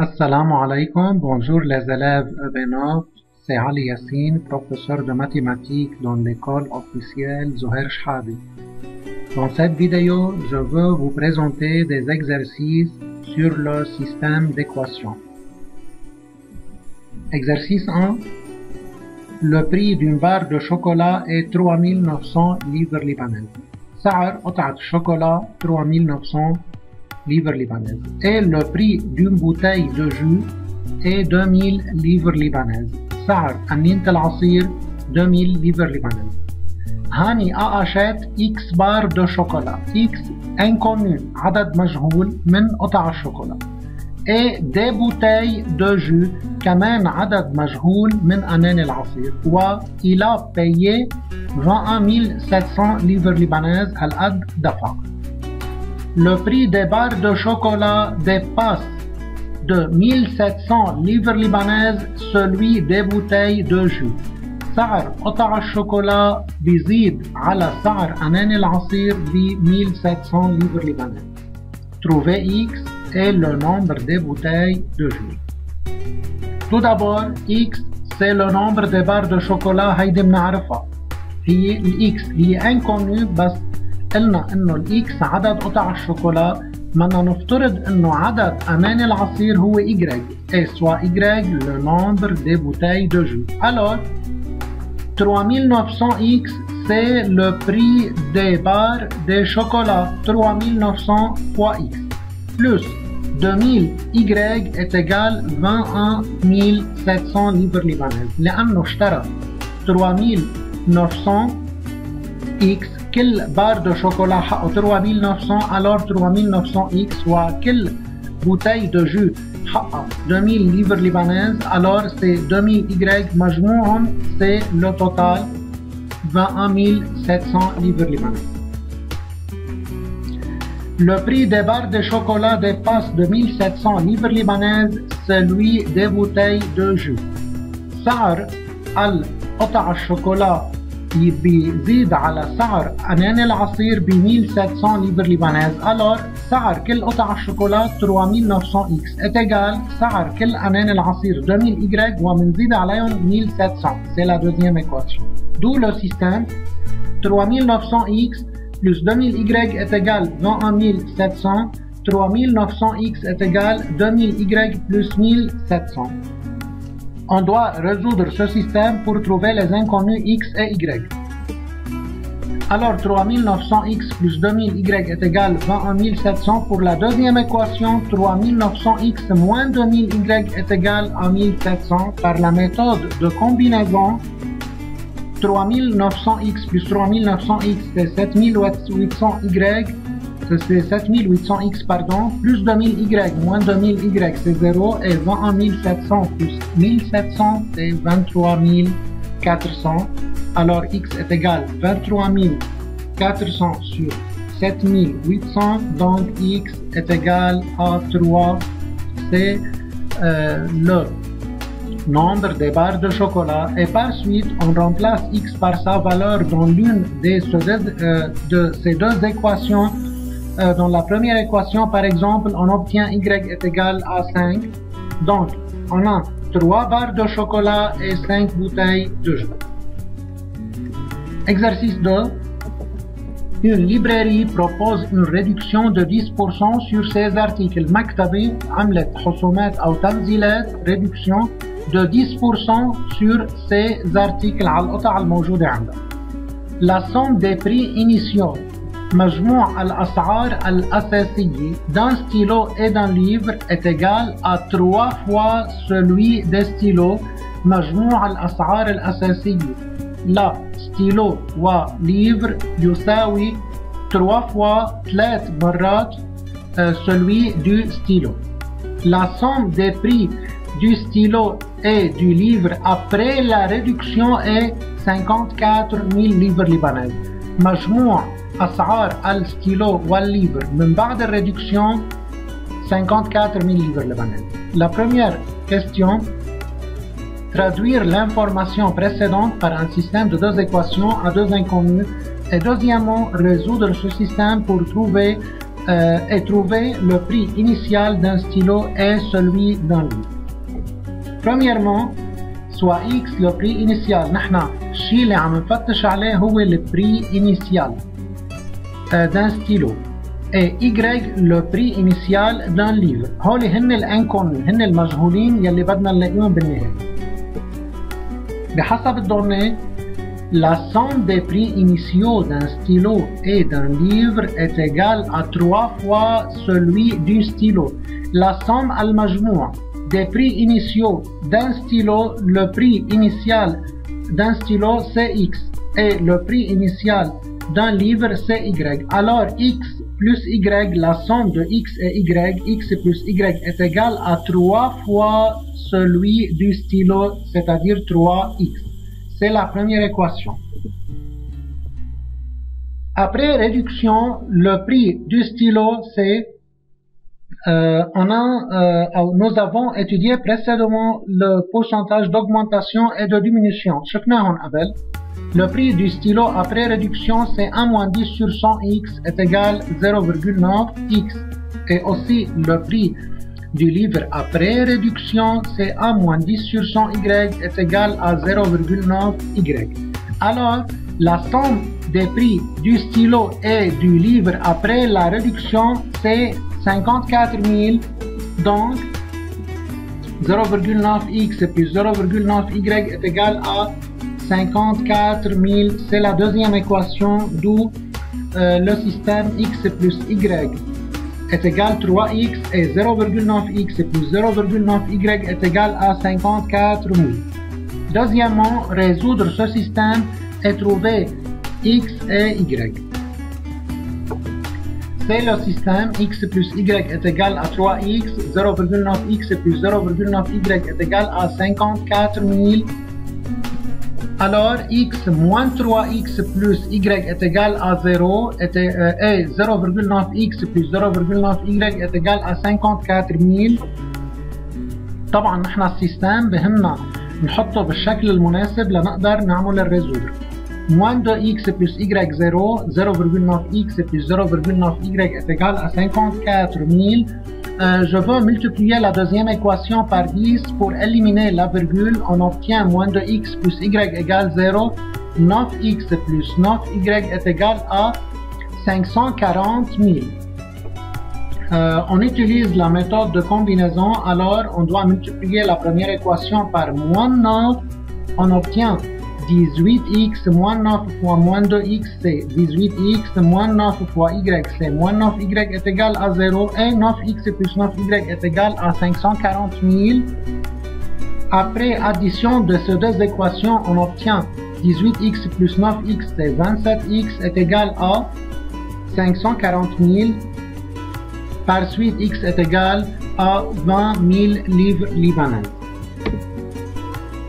Assalamu alaikum, bonjour les élèves EB9, c'est Ali Yassine, professeur de mathématiques dans l'école officielle Zoher Shhabi. Dans cette vidéo, je veux vous présenter des exercices sur le système d'équations. Exercice 1. Le prix d'une barre de chocolat est 3900 livres libanaises. سعر قطعة chocolat 3900 livres libanaises. Et le prix d'une bouteille de jus est 2000 livres libanaises. سعر أنينة العصير 2000 livres libanaises. هاني achète X barres de chocolat. X inconnu عدد مجهول من قطع الشوكولا. Et des bouteilles de jus كمان عدد مجهول من أنان العصير. وإل a payé 21700 livres libanaises هالقد دفع. Le prix des barres de chocolat dépasse de 1700 livres libanaises celui des bouteilles de jus. سعر قطع الشوكولا بيزيد على سعر أنان العصير ب 1700 livres libanaises. Trouvez X et le nombre des bouteilles de jus. Tout d'abord, X c'est le nombre des barres de chocolat هيدي بنعرفها. هي ال X هي inconnue بس قلنا انه ال X عدد قطع الشوكولا بدنا نفترض انه عدد أنان العصير هو Y et soit Y le nombre des bouteilles de jus. Alors 3900X c'est le prix des barres de chocolat 3900 fois X plus 2000Y est égal 21700 livres libanaises لأنه اشترى 3900X كل بار دو شوكولا حقه 3900 alors 3900X وكل bouteille de jus حقه 2000 livres libanaises alors c'est 2000Y مجموعهم c'est le total 21700 livres libanaises. Le prix des barres de chocolat dépasse de 1700 livres libanaises celui des bouteilles de jus. سعر القطع الشوكولا بيزيد على سعر أنان العصير ب 1700 livres libanaises alors سعر كل قطع الشوكولا 3900X est égal سعر كل أنان العصير 2000Y ومنزيد عليهم 1700 c'est la deuxième équation. D'où le système 3900X plus 2000Y est égal 21700 3900X est égal 2000Y plus 1700. On doit résoudre ce système pour trouver les inconnus X et Y. Alors 3900X plus 2000Y est égal 21700 pour la deuxième équation 3900X moins 2000Y est égal à 1700 par la méthode de combinaison 3900X plus 3900X c'est 7800Y c'est 7800X pardon, plus 2000Y moins 2000Y c'est 0 et 21700 plus 1700 c'est 23400 alors X est égal 23400 sur 7800 donc X est égal à 3 c'est le nombre des barres de chocolat et par suite on remplace X par sa valeur dans l'une de ces deux équations. Dans la première équation, par exemple, on obtient Y est égal à 5. Donc, on a 3 barres de chocolat et 5 bouteilles de jus. Exercice 2. Une librairie propose une réduction de 10% sur ses articles. مكتبة عملت حصومات أو تنزيلات réduction de 10% sur ses articles على القطع الموجودة عندها. La somme des prix initiaux مجموع الأسعار الأساسية d'un stylo et d'un livre est égal à 3 fois celui des stylos مجموع الأسعار الأساسية لا stylo و livre يساوي 3 fois 3 مرات celui du stylo. La somme des prix du stylo et du livre après la réduction est 54 000 livres libanaises. مجموع أسعار الستيلو والليفر من بعد الريدكسيون 54 000 livres libanaises. La première question, traduire l'information précédente par un système de deux équations à deux inconnues et deuxièmement, résoudre ce système pour trouver et trouver le prix initial d'un stylo et celui d'un livre. Premièrement, soit X le prix initial. نحن الشيء اللي عم نفتش عليه هو le prix initial d'un stylo. Et Y le prix initial d'un livre. هولي هن الانكونو، هن المجهولين يلي بدنا نلاقيهم بالنهاية. بحسب الدونnées, la somme des prix initiaux d'un stylo et d'un livre est égale à 3 fois celui du stylo. La somme المجموع des prix initiaux d'un stylo, le prix initial d'un stylo c'est X et le prix initial d'un livre c'est Y. Alors X plus Y, la somme de X et Y, X plus Y est égale à 3 fois celui du stylo, c'est-à-dire 3X. C'est la première équation. Après réduction, le prix du stylo c'est nous avons étudié précédemment le pourcentage d'augmentation et de diminution. Le prix du stylo après réduction c'est 1 moins 10 sur 100x est égal 0,9x. Et aussi le prix du livre après réduction c'est 1 moins 10 sur 100y est égal à 0,9y. Alors la somme des prix du stylo et du livre après la réduction c'est 54 000, donc 0,9x plus 0,9y est égal à 54 000. C'est la deuxième équation, d'où le système x plus y est égal à 3x et 0,9x plus 0,9y est égal à 54 000. Deuxièmement, résoudre ce système et trouver x et y. C'est le système x plus y est égal à 3x, 0,9x plus 0,9y est égal à 54 000. Alors x moins 3x plus y est égal à 0 et 0,9x plus 0,9y est égal à 54 000. طبعا نحن السيستم بهمنا نحطه بالشكل المناسب لنقدر نعمل الريزودر. Moins 2x plus y 0, 0,9x plus 0,9y est égal à 54 000. Je veux multiplier la deuxième équation par 10 pour éliminer la virgule. On obtient moins 2x plus y égale 0. 9x plus 9y est égal à 540 000. On utilise la méthode de combinaison. Alors, on doit multiplier la première équation par moins 9. On obtient 18x moins 9 fois moins 2x c'est 18x moins 9 fois y c'est moins 9y est égal à 0 et 9x plus 9y est égal à 540 000. Après addition de ces deux équations, on obtient 18x plus 9x c'est 27x est égal à 540 000. Par suite, x est égal à 20 000 livres libanais.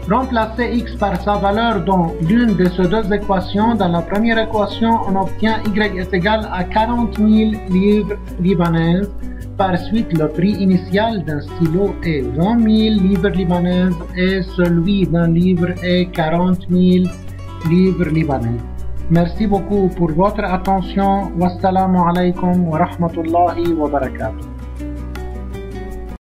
Remplacer x par sa valeur dans l'une de ces deux équations. Dans la première équation, on obtient y est égal à 40 000 livres libanaises. Par suite, le prix initial d'un stylo est 20 000 livres libanaises et celui d'un livre est 40 000 livres libanais. Merci beaucoup pour votre attention. Wassalamu alaikum wa rahmatullahi wa barakatuh.